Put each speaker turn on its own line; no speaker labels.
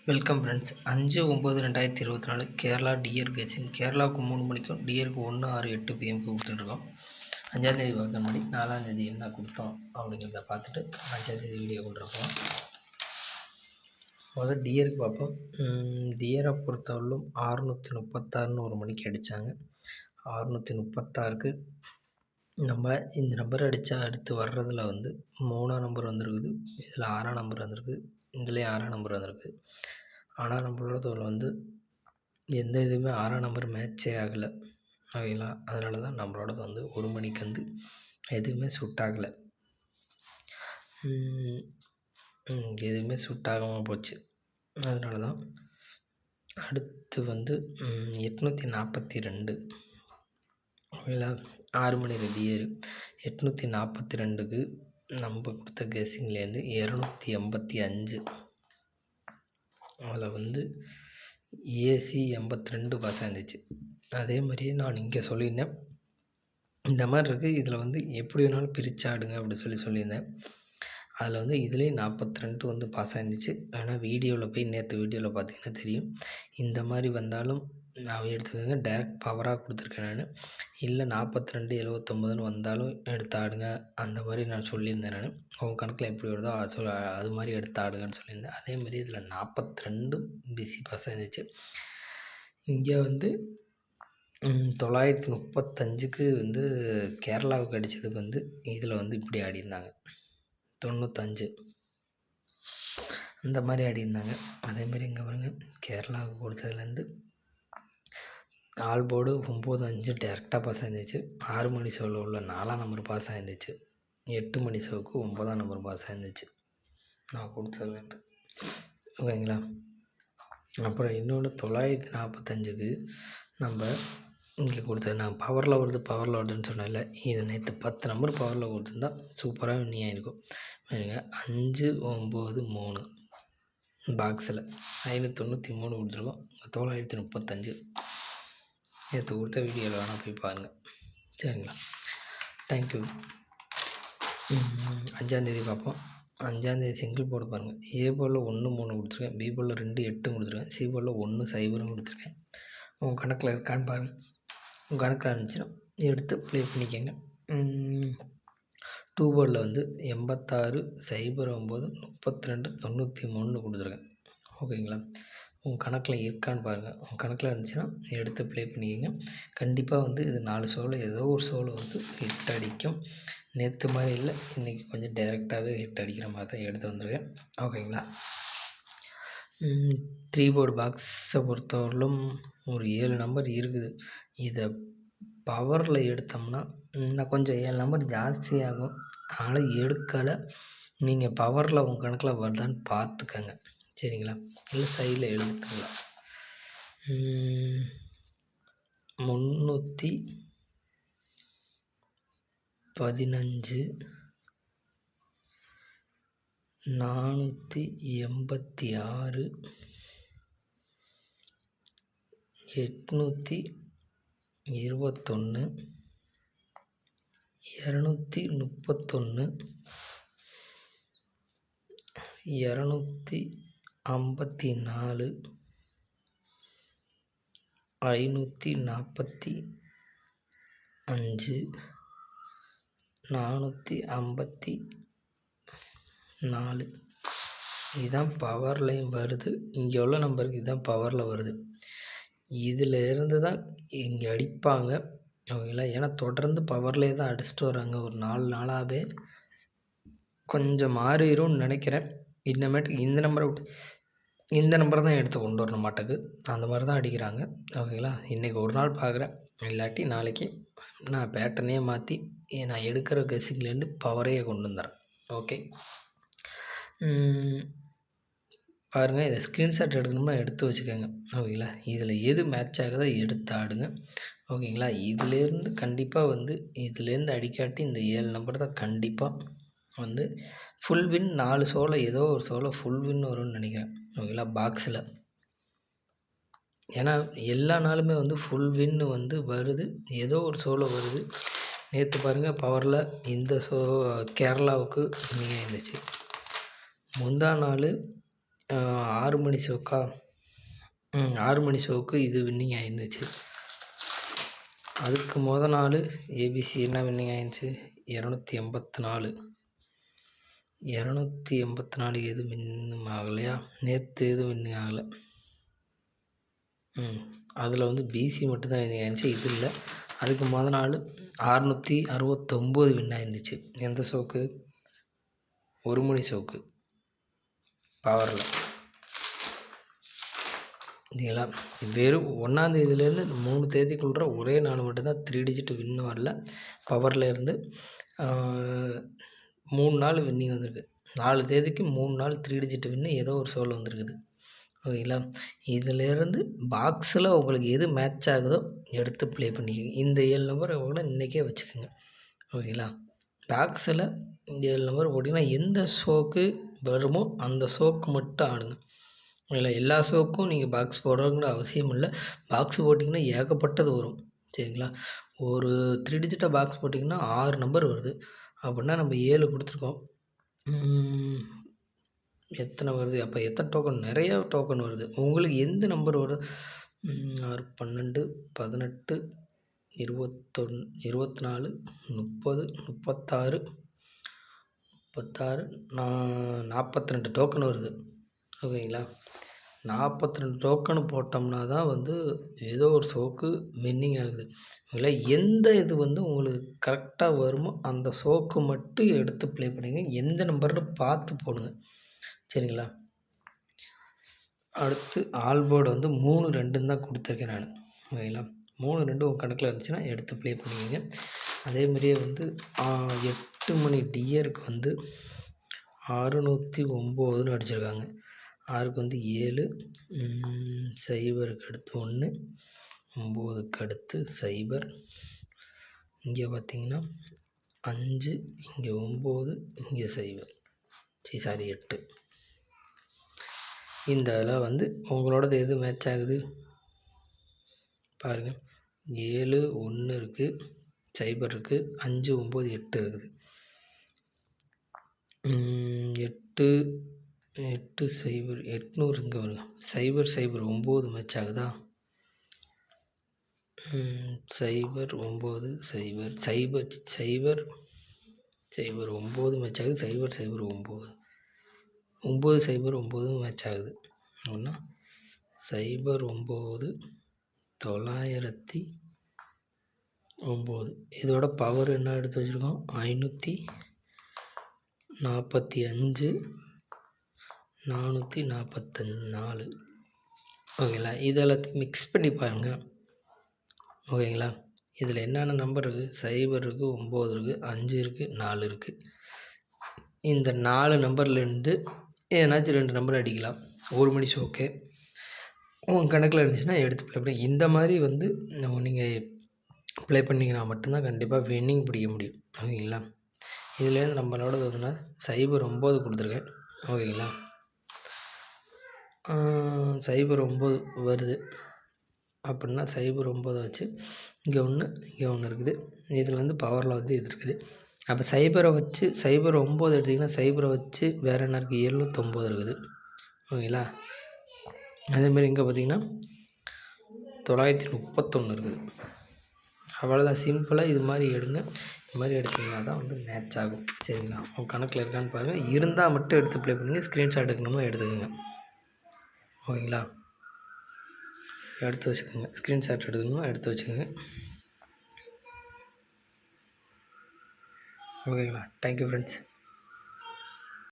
Welcome friends. 5/9/2024 Kerala dear கேசிங். கேரளாவுக்கு 3 மணிக்கும் டியருக்கு 1/6/8 பிஎம்க்கு கொடுத்துட்ருக்கோம். 5ஆந்தேதி பார்க்க முன்னாடி 4ஆந்தேதி என்ன கொடுத்தோம் அப்படிங்கிறத பார்த்துட்டு 5ஆந்தேதி வீடியோ கொண்டிருக்கோம். முதல்ல டியருக்கு பார்ப்போம். டியரை பொறுத்தவரையிலும் 636 ஒரு மணிக்கு அடித்தாங்க. 636க்கு நம்ம இந்த நம்பர் அடித்தா அடுத்து வர்றதில் 3ஆம் நம்பர் வந்திருக்குது, இதில் 6ஆம் நம்பர் வந்திருக்கு, இதுலேயும் 6ஆம் நம்பர் வந்திருக்கு. ஆனால் நம்மளோட எந்த இதுவுமே 6ஆம் நம்பர் மேட்சே ஆகலை. ஓகேங்களா? அதனால தான் நம்மளோடது 1 மணிக்கு எதுவுமே சூட் ஆகலை. எதுவுமே சூட் ஆகாமல் போச்சு. அதனால தான் அடுத்து 842. ஓகேங்களா? 6 மணி டியர் 842க்கு நம்ம கொடுத்த கேஸிங்லேருந்து 285. அதில் ஏசி 82 பாஸ் ஆயிருந்துச்சு. அதே மாதிரியே நான் இங்கே சொல்லியிருந்தேன், இந்த மாதிரி இருக்குது, இதில் எப்படி வேணாலும் பிரித்து ஆடுங்க அப்படி சொல்லியிருந்தேன். அதில் இதுலேயும் 42 பாஸ் ஆயிருந்துச்சு. ஆனால் வீடியோவில் போய் நேற்று வீடியோவில் பார்த்தீங்கன்னா தெரியும். இந்த மாதிரி வந்தாலும் நான் எடுத்துக்கோங்க, டைரக்ட் பவராக கொடுத்துருக்கேன். நான் இல்லை 42 79ன்னு வந்தாலும் எடுத்து ஆடுங்க, அந்த மாதிரி நான் சொல்லியிருந்தேன். நான் உங்கள் கணக்கில் எப்படி வருதோ அது மாதிரி எடுத்து ஆடுங்கன்னு சொல்லியிருந்தேன். அதே மாதிரி இதில் 42 பிசி பாஸ் ஆயிருந்துச்சு. இங்கே 935க்கு கேரளாவுக்கு அடித்ததுக்கு இதில் இப்படி ஆடியிருந்தாங்க. 95 அந்த மாதிரி ஆடியிருந்தாங்க. அதேமாதிரி இங்கே பாருங்கள், கேரளாவுக்கு கொடுத்ததுலேருந்து ஆல் போர்டு 9-5 டேரெக்டாக பாஸ் ஆயிருந்துச்சு. 6 மணி ஷோவில் உள்ள 4ஆம் நம்பர் பாஸ் ஆயிருந்துச்சு. 8 மணி ஷோவுக்கு 9ஆம் நம்பர் பாஸ் ஆயிருந்துச்சு நான் கொடுத்ததுலேருந்து. ஓகேங்களா? அப்புறம் இன்னொன்று 945க்கு நம்ம இங்கே கொடுத்தது, நான் பவரில் வருதுன்னு சொன்னேன்ல, இது நேற்று 10 நம்பர் பவரில் கொடுத்துருந்தா சூப்பராக வின்னி ஆகிருக்கும். 593 பாக்ஸில் 593 கொடுத்துருக்கோம். 935 நேற்று கொடுத்த வீடியோவில் வேணால் போய் பாருங்கள். சரிங்களா? தேங்க்யூ. 5ஆந்தேதி பார்ப்போம். 5ஆந்தேதி சிங்கிள் போர்டு பாருங்கள். ஏ போர்டில் 1 3 கொடுத்துருக்கேன், பி போர்டில் 2 8 கொடுத்துருக்கேன், சி போர்டில் 1 0 கொடுத்துருக்கேன். உங்கள் கணக்கில் இருக்கான்னு பாருங்கள். உங்கள் கணக்கில் இருந்துச்சுன்னா எடுத்து ப்ளே பண்ணிக்கோங்க. 2 போர்டில் 86 09 32 93 கொடுத்துருக்கேன். ஓகேங்களா? உங்கள் கணக்கில் இருக்கான்னு பாருங்கள். உங்கள் கணக்கில் இருந்துச்சுன்னா எடுத்து ப்ளே பண்ணிக்கோங்க. கண்டிப்பாக இது 4 ஷோவில் ஏதோ ஒரு ஷோவில் ஹிட் அடிக்கும். நேற்று மாதிரி இல்லை, இன்றைக்கி கொஞ்சம் டைரெக்டாகவே ஹிட் அடிக்கிற மாதிரி தான் எடுத்து வந்திருக்கேன். ஓகேங்களா? 3 போர்டு பாக்ஸை பொறுத்தவரையிலும் ஒரு 7 நம்பர் இருக்குது. இதை பவரில் எடுத்தோம்னா இன்னும் கொஞ்சம் 7 நம்பர் ஜாஸ்தியாகும். அதனால் எடுக்கலை. நீங்கள் பவரில் உங்கள் கணக்கில் வருதான்னு பார்த்துக்கங்க. சரிங்களா? இல்லை சைடில் எழுதிட்டுங்களா? 315 486 821 231 254 545 454 இதுதான் பவர்லையும் வருது. இங்கே உள்ள நம்பருக்கு இதுதான் பவரில் வருது. இதில் இருந்து தான் இங்கே அடிப்பாங்க. ஓகேங்களா? ஏன்னா தொடர்ந்து பவர்லேயே தான் அடிச்சுட்டு வராங்க. ஒரு 4 நாளாகவே கொஞ்சம் மாறிடும்னு நினைக்கிறேன். இன்னமேட்டுக்கு இந்த நம்பரை தான் எடுத்து கொண்டு வரணும் மாட்டேக்கு. அந்த மாதிரி தான் அடிக்கிறாங்க. ஓகேங்களா? இன்றைக்கி ஒரு நாள் பார்க்குறேன், இல்லாட்டி நாளைக்கு நான் பேட்டர்னே மாற்றி நான் எடுக்கிற கெஸ்ஸிங்லேருந்து பவரையே கொண்டு வந்துடுறேன். ஓகே, பாருங்கள். இதை ஸ்க்ரீன்ஷாட் எடுக்கணும்னா எடுத்து வச்சுக்கோங்க. ஓகேங்களா? இதில் எது மேட்ச் ஆகுதோ எடுத்து ஆடுங்க. ஓகேங்களா? இதுலேருந்து கண்டிப்பாக இதுலேருந்து அடிக்காட்டி இந்த 7 நம்பர் தான் கண்டிப்பாக ஃபுல் வின். 4 ஷோவில் ஏதோ ஒரு ஷோவில் ஃபுல் வின் வரும்னு நினைக்கிறேன். ஓகேங்களா? பாக்ஸில் ஏன்னா எல்லா நாளுமே ஃபுல் வின்னு வருது, ஏதோ ஒரு ஷோவில் வருது. நேற்று பாருங்கள், பவரில் இந்த ஷோ கேரளாவுக்கு நீங்கள் இருந்துச்சு. முந்தா நாள் 6 மணி ஷோக்கா 6 மணி ஷோவுக்கு இது வின்னிங் ஆயிருந்துச்சு. அதுக்கு நாள் ஏபிசி என்ன வின்னிங் ஆயிருந்துச்சு 284. 284 எதுவும் வின்னும் ஆகலையா? நேற்று எதுவும் வின்னிங் ஆகலை. அதில் வந்து பிசி மட்டும்தான் வின்னிங் ஆயிருந்துச்சு, இது இல்லை. அதுக்கு நாள் 669 வின் ஆயிருந்துச்சு. எந்த ஷோக்கு? 1 மணி ஷோக்கு பவரில். இல்லைங்களா? வெறும் 1ஆந்தேதியிலேருந்து 3 தேதிக்குள்ள ஒரே நாள் மட்டும்தான் 3 டிஜிட் வின்னு வரல. பவரில் இருந்து 3 நாள் வின்னிங் வந்திருக்கு. 4 தேதிக்கு 3 நாள் 3 டிஜிட் வின்னு ஏதோ ஒரு ஷோவில் வந்திருக்குது. ஓகேங்களா? இதிலேருந்து பாக்ஸில் உங்களுக்கு எது மேட்ச் ஆகுதோ எடுத்து ப்ளே பண்ணிக்கோங்க. இந்த 7 நம்பரை கூட இன்றைக்கே வச்சுக்கோங்க. ஓகேங்களா? பாக்ஸில் இந்த 7 நம்பர் போட்டிங்கன்னா எந்த ஷோக்கு வருமோ அந்த ஷோக்கு மட்டும் ஆடுங்க. ஓகேங்களா? எல்லா ஷோக்கும் நீங்கள் பாக்ஸ் போடணுங்கிற அவசியம் இல்லை. பாக்ஸ் போட்டிங்கன்னா ஏகப்பட்டது வரும். சரிங்களா? ஒரு 3 டிஜிட்டாக பாக்ஸ் போட்டிங்கன்னா 6 நம்பர் வருது. அப்படின்னா நம்ம 7 கொடுத்துருக்கோம். எத்தனை வருது? அப்போ எத்தனை டோக்கன்? நிறையா டோக்கன் வருது. உங்களுக்கு எந்த நம்பர் வருது? 6, 12, 18, 21, 24, 30, 36, 42 டோக்கன் வருது. ஓகேங்களா? 42 டோக்கனு போட்டோம்னா தான் வந்து ஏதோ ஒரு ஷோக்கு வின்னிங் ஆகுது. இல்லை எந்த இது வந்து உங்களுக்கு கரெக்டாக வருமோ அந்த ஷோக்கு மட்டும் எடுத்து ப்ளே பண்ணுங்க. எந்த நம்பர்னு பார்த்து போடுங்க. சரிங்களா? அடுத்து ஆல்போர்டு வந்து 3, 2ன்னு தான் கொடுத்துருக்கேன் நான். ஓகேங்களா? 3, 2 உங்கள் கணக்கில் இருந்துச்சுன்னா எடுத்து ப்ளே பண்ணிக்கோங்க. அதேமாதிரியே வந்து 8 மணி டியருக்கு வந்து 609ன்னு அடிச்சிருக்காங்க. 6க்கு வந்து 7, 0க்கு அடுத்து 1, 9க்கு அடுத்து 0, இங்கே பார்த்திங்கன்னா 5, இங்கே 9, இங்கே 0, 8. இந்த இதில் வந்து உங்களோடது எது மேட்ச் ஆகுது பாருங்கள். 7, 1 இருக்குது, 0 இருக்குது, 5, 9, 8 இருக்குது. 8, 8, 0, 800 இங்கே வருங்க. 0, 0, 9 மேட்ச் ஆகுதா? 0, 9, 0, 0, 0, 0, 9 மேட்ச் ஆகுது. 0, 0, 9, 9, 0, 9 மேட்ச் ஆகுது. அப்படின்னா 0, 9, 909. இதோட பவர் என்ன எடுத்து வச்சுருக்கோம்? 545, 444. ஓகேங்களா? இது எல்லாத்தையும் மிக்ஸ் பண்ணி பாருங்கள். ஓகேங்களா? இதில் என்னென்ன நம்பர் இருக்குது? 0 இருக்குது, 9 இருக்குது, 5 இருக்குது, 4 இருக்குது. இந்த 4 நம்பர்லேருந்து ஏதாச்சும் 2 நம்பர் அடிக்கலாம். 1 மணி ஷோக்கு உங்கள் கணக்கில் இருந்துச்சுன்னா எடுத்து ப்ளே பண்ணி இந்த மாதிரி வந்து நீங்கள் ப்ளே பண்ணிங்கன்னா மட்டும்தான் கண்டிப்பாக வின்னிங் பிடிக்க முடியும். ஓகேங்களா? இதுலேருந்து நம்மளோடது வந்துன்னா 0, 9 கொடுத்துருக்கேன். ஓகேங்களா? 0, 9 வருது அப்படின்னா 0, 9 வச்சு இங்கே 1, இங்கே 1 இருக்குது. இதில் வந்து பவரில் வந்து இது இருக்குது. அப்போ 0 வச்சு 0, 9 எடுத்திங்கன்னா 0 வச்சு வேறு என்ன இருக்குது? 709 இருக்குது. ஓகேங்களா? அதேமாதிரி இங்கே பார்த்திங்கன்னா 931 இருக்குது. அவ்வளோதான், சிம்பிளாக இது மாதிரி எடுங்க. இது மாதிரி எடுத்திங்கன்னா தான் வந்து மேட்ச் ஆகும். சரிங்களா? உங்கள் கணக்கில் இருக்கான்னு பாருங்கள். இருந்தால் மட்டும் எடுத்து ப்ளே பண்ணுங்கள். ஸ்க்ரீன்ஷாட் எடுக்கணுமோ எடுத்துக்கோங்க. ஓகேங்களா? எடுத்து வச்சுக்கோங்க. ஸ்க்ரீன்ஷாட் எடுக்கணுமோ எடுத்து வச்சுக்கோங்க. ஓகேங்களா? Thank you friends.